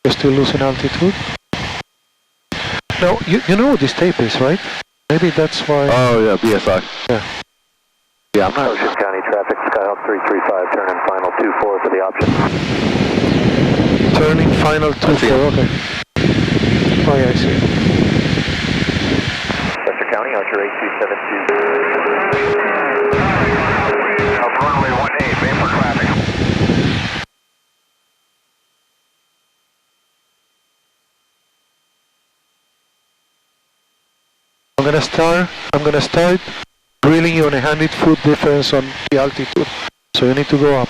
You're still losing altitude. Now, you know what this tape is, right? Maybe that's why... Oh, yeah, BSI. Yeah. Yeah, I'm not... Ocean County traffic, Skyhawk 335, turn in final 24 for the option. Turning final 24, okay. Oh, yeah, I see. Western County, Archer 8272. Up runway 18, main for traffic. I'm gonna start drilling you on a 100-foot difference on the altitude. So you need to go up.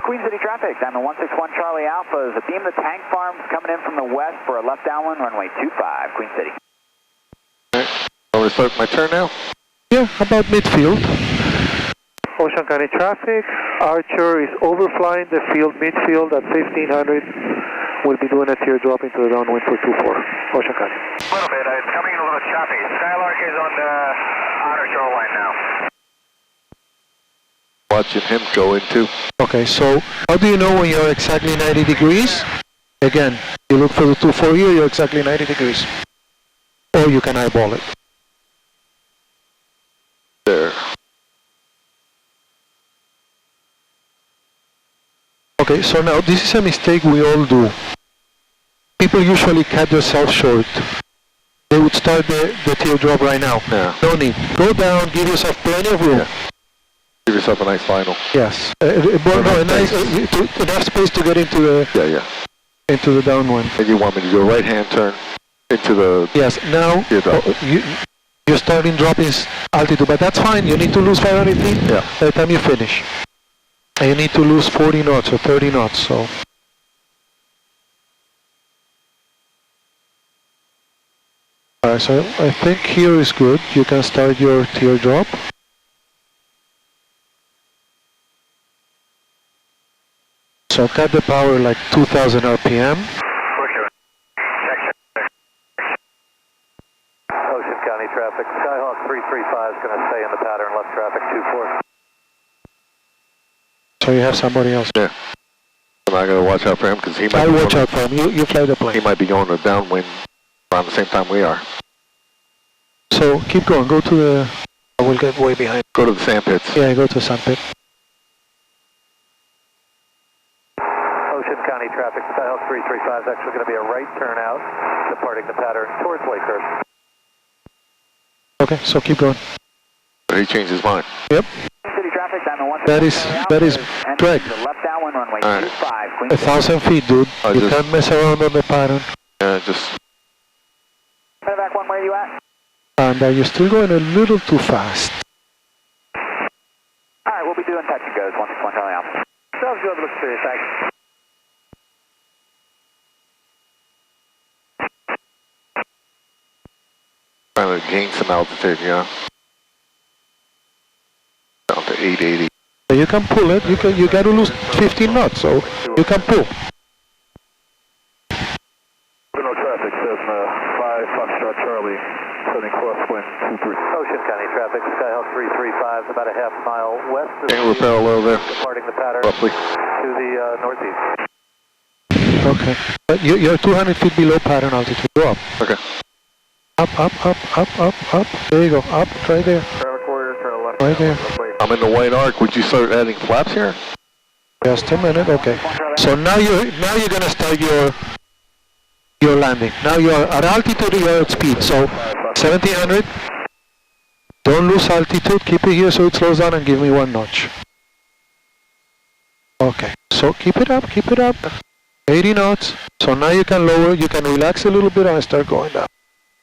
Queen City traffic, Diamond 161 Charlie Alpha is a beam of the tank farms coming in from the west for a left downwind, runway 25, Queen City. Alright, want me to start my turn now? Yeah, about midfield. Ocean County traffic, Archer is overflying the field midfield at 1500. We'll be doing a teardrop into the downwind for 24, Ocean County. A little bit, it's coming in a little choppy. Skylark is on the outer shoreline now. Watching him go into. Okay, so how do you know when you're exactly 90 degrees? Again, you look for the 24 here, you're exactly 90 degrees. Or you can eyeball it. There. Okay, so now this is a mistake we all do. People usually cut themselves short. They would start the teardrop right now. Yeah. No need. Go down, give yourself plenty of room. Yeah. Give yourself a nice final. Yes. Enough space to get into the into the downwind. And you want me to do a right hand turn into the... Yes, now you're starting dropping altitude, but that's fine. You need to lose 500 feet by the time you finish. And you need to lose 40 knots or 30 knots, so... Alright, so I think here is good. You can start your teardrop. So cut the power like 2000 RPM. Ocean County traffic, Skyhawk 335 is going to stay in the pattern, left traffic 24. So you have somebody else. Yeah. I'm not going to watch out for him because he might... I'll watch out for him. You fly the plane. He might be going to downwind around the same time we are. So keep going. Go to the... I will get way behind. Go to the sand pits. Yeah, go to the sand pit. Ocean County traffic, Skyhawk 335 is actually going to be a right turn out, departing the pattern towards Lakehurst. Okay, so keep going. He changed his mind. Yep. City traffic, Diamond 161 That is correct. The left downwind, runway 25, Queen 1,000 feet, dude. You can't mess around on the pattern. Yeah, just... Back one, where are you at? And you're still going a little too fast. Alright, we'll be doing touch and goes, 161 Charlie Alpha. Sounds good, looks serious, thanks. Trying to gain some altitude, yeah. Down to 880. You can pull it. You got to lose 15 knots, so you can pull. No traffic, 5 Foxtrot Charlie, setting crosswind 23. Ocean County traffic, Skyhawk 335 is about a half mile west of And we're parallel there. departing the pattern Roughly. to the northeast. Okay. But you're 200 feet below pattern altitude. Go up. Okay. Up. There you go. Up, right there. Right there. I'm in the white arc. Would you start adding flaps here? Just a minute. Okay. So now you're gonna start your landing. Now you're at altitude. You're at speed. So 1700. Don't lose altitude. Keep it here so it slows down and give me 1 notch. Okay. So keep it up. Keep it up. 80 knots. So now you can lower. You can relax a little bit and start going down.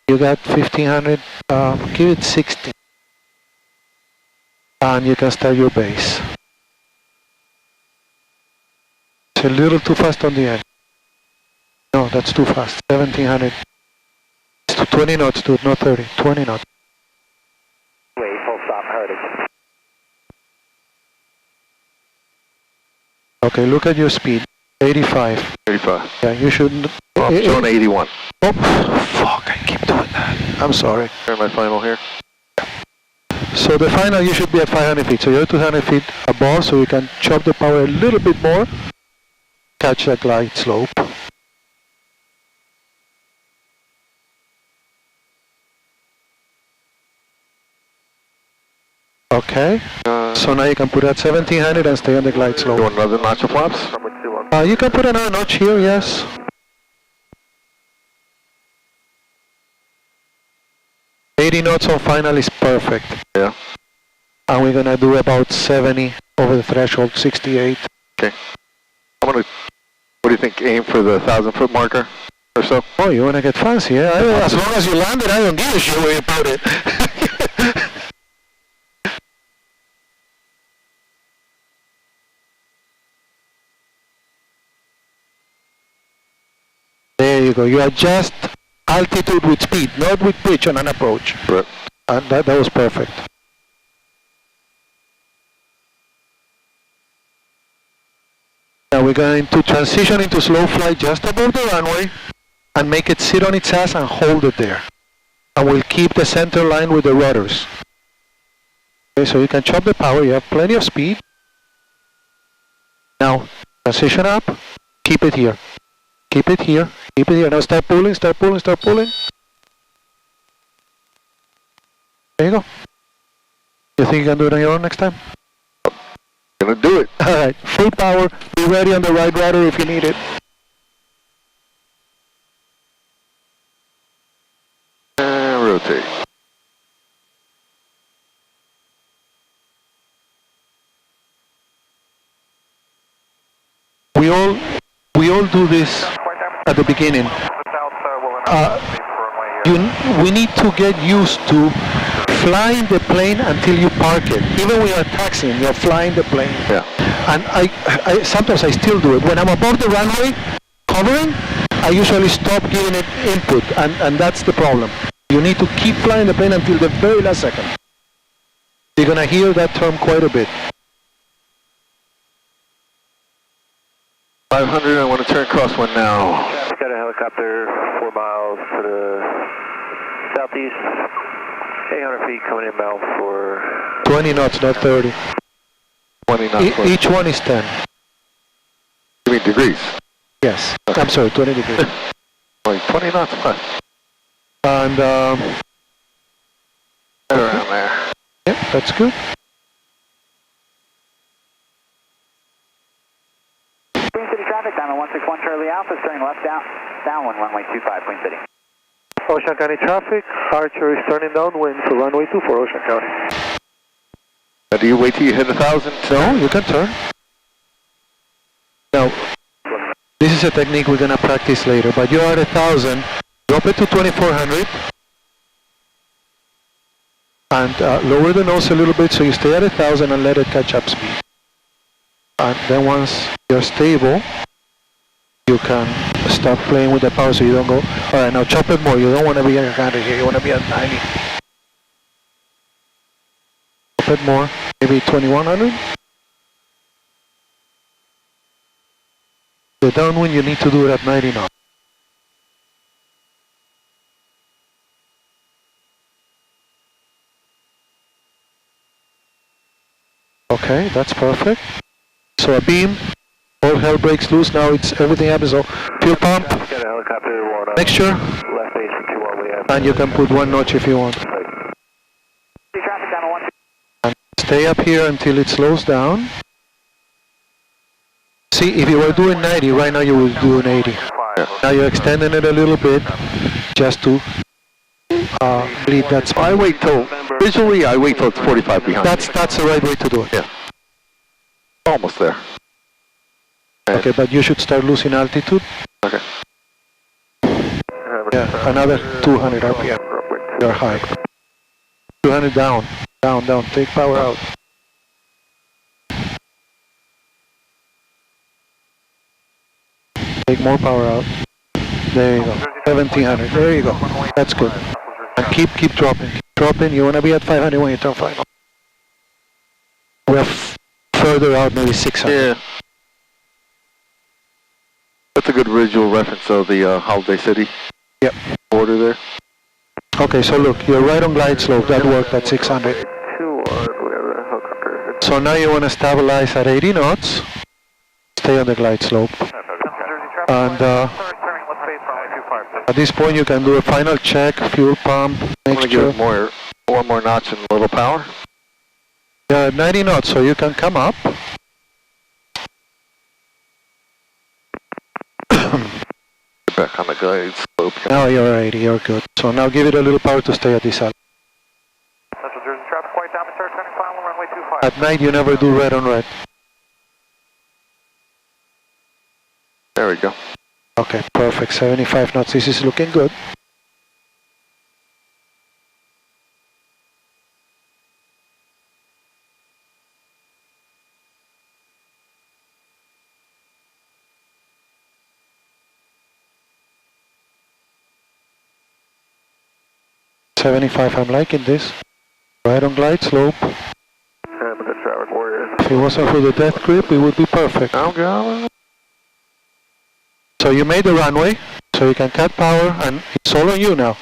You got 1500, give it 60. And you can start your base. It's a little too fast on the end. No, that's too fast. 1700. It's 20 knots, dude, not 30. 20 knots. Wait, full stop, Heritage. Okay, look at your speed. 85. 85. Yeah, you shouldn't. Well, I'm showing 81. Oh, fuck, I keep doing that. I'm sorry. Turn my final here. So the final you should be at 500 feet. So you're 200 feet above, so you can chop the power a little bit more, catch that glide slope. Okay, so now you can put at 1700 and stay on the glide slope. Do another notch of flaps? You can put another notch here, yes. $80 knots on final is perfect. Yeah. And we're gonna do about 70 over the threshold, 68. Okay. What do you think, aim for the 1,000-foot marker or so? Oh, you wanna get fancy, yeah? As long as you land it, I don't give a shit about it. There you go. You adjust altitude with speed, not with pitch on an approach. Right. And that was perfect. Now we're going to transition into slow flight just above the runway and make it sit on its ass and hold it there. And we'll keep the center line with the rudders. Okay, so you can chop the power, you have plenty of speed. Now, transition up, keep it here. Keep it here, keep it here. Now start pulling, start pulling, start pulling. There you go. You think you can do it on your own next time? Gonna do it. Alright, full power, be ready on the right rudder if you need it. And rotate. We all do this at the beginning. We need to get used to flying the plane until you park it. Even when you're taxiing, you're flying the plane. Yeah. And I sometimes I still do it. When I'm above the runway, covering, I usually stop giving it input, and that's the problem. You need to keep flying the plane until the very last second. You're gonna hear that term quite a bit. 500, I want to turn crosswind now. Got a helicopter 4 miles to the southeast, 800 feet coming inbound for 20 knots, not 30. 20 knots. Each one is 10. You mean degrees? Yes. Okay. I'm sorry, 20 degrees. Like 20 knots, what? And Around there. yeah, that's good. Queen City traffic, down on 161 Charlie Alpha, turning left downwind, runway 25, Queen City. Ocean County traffic, Archer is turning downwind for runway 24, Ocean County. Now, do you wait till you hit 1,000? No, you can turn. Now, this is a technique we're gonna practice later, but you're at 1,000, drop it to 2,400, and lower the nose a little bit so you stay at 1,000 and let it catch up speed. And then once you're stable, you can start playing with the power so you don't go, alright, now chop it more. You don't want to be at 100 here, you want to be at 90. Chop it more, maybe 2,100. The downwind, you need to do it at 90 knots. Okay, that's perfect. So a beam, all hell breaks loose. Now it's everything happens. So fuel pump, mixture, and you can put one notch if you want. And stay up here until it slows down. See, if you were doing 90, right now you would do an 80. Now you're extending it a little bit just to bleed that spot. I wait till, visually I wait till it's 45 behind. That's the right way to do it. Yeah. Almost there. Okay, but you should start losing altitude. Okay. Yeah, another 200 RPM. You're high. 200 down, down, down. Take power out. Take more power out. There you go. 1,700. There you go. That's good. And keep dropping. Keep dropping. You want to be at 500 when you turn final. We're further out, maybe 600. Yeah. That's a good visual reference of the Holiday City. Yep. Border there. Okay, so look, you're right on glide slope. That worked at 600. 2 So now you want to stabilize at 80 knots. Stay on the glide slope. And at this point you can do a final check, fuel pump, I'm make going to sure. give one more notch and a little power. Yeah, 90 knots, so you can come up. Back on the glide slope. Now you're 80, you're good. So now give it a little power to stay at this altitude. Central Jersey traffic, white diamond, turning final, runway 25. At night you never do red on red. There we go. Okay, perfect, 75 knots, this is looking good. I'm liking this. Right on glide slope. Traffic warriors. If it wasn't for the death grip, it would be perfect. I'm going. So you made the runway, so you can cut power, and it's all on you now.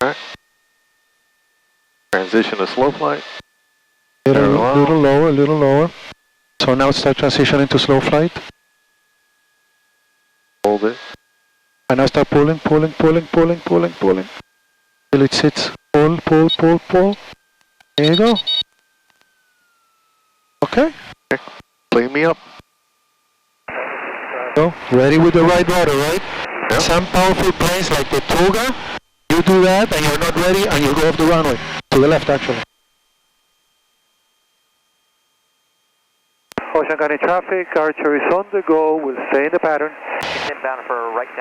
Alright. Transition to slow flight. Little lower, a little lower. So now start transitioning to slow flight. Hold it. And now start pulling. Till it sits. Pull. There you go. Okay. Plane me up. So, ready with the right rudder, right? Yep. Some powerful planes like the Toga, you do that and you're not ready and you go off the runway. To the left, actually. Ocean County traffic, Archer is on the go, we'll stay in the pattern. Inbound for right down.